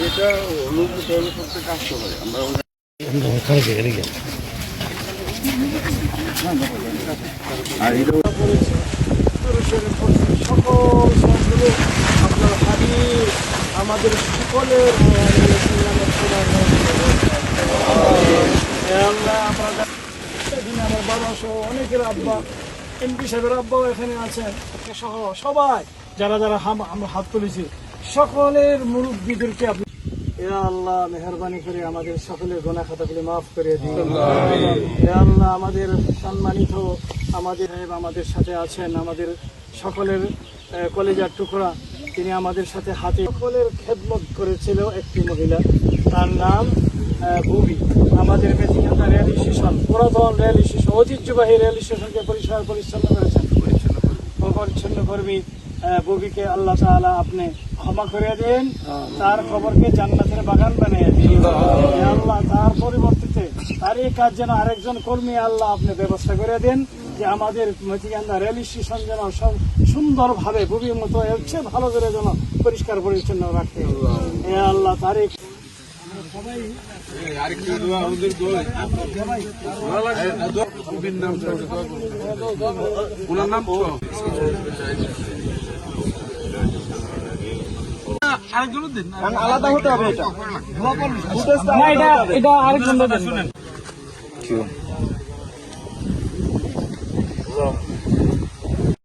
এটা অনুভূত হলে করতে কষ্ট হয়। আমরা আর এটা সকল সবগুলো আপনার হাবিব আমাদের সকলের আমার বাবা সহ অনেকের আব্বা, এমপি সাহেবের আব্বাও এখানে আছেন সহ সবাই যারা যারা আমরা হাত তুলেছি সকলের মুরব্বীদেরকে আপনি আল্লাহ মেহরবানি করে আমাদের সকলের গুনাহ খাতাগুলি মাফ করে দিন। আল্লাহ আমাদের সম্মানিত আমাদের সাথে আছেন, আমাদের সকলের কলেজার টুকরা, তিনি আমাদের সাথে হাতে সকলের খেদমত করেছিল একটি মহিলা, তার নাম বুবি। আমাদের মেথিকান্দা রেল স্টেশন, পুরাতন রেল স্টেশন, ঐতিহ্যবাহী রেল স্টেশনকে পরিষ্কার পরিচ্ছন্ন করেছেন। পরিচ্ছন্ন কর্মী বুবিকে আল্লাহ তাআলা আপনি ক্ষমা করে দেন, তার খবরকে জান্নাতের বাগান বানিয়ে দিন আল্লাহ। তার পরিবর্তিতে তার এই কাজ যেন আরেকজন কর্মী আল্লাহ আপনি ব্যবস্থা করে দেন, যে আমাদের মেথিকান্দা রেল স্টেশন যেন সব সুন্দরভাবে বুবির মতো এর চেয়ে ভালো করে যেন পরিষ্কার পরিচ্ছন্ন রাখে আল্লাহ। তার আলাদা হতে হবে, এটা আরেকজন শুনেন।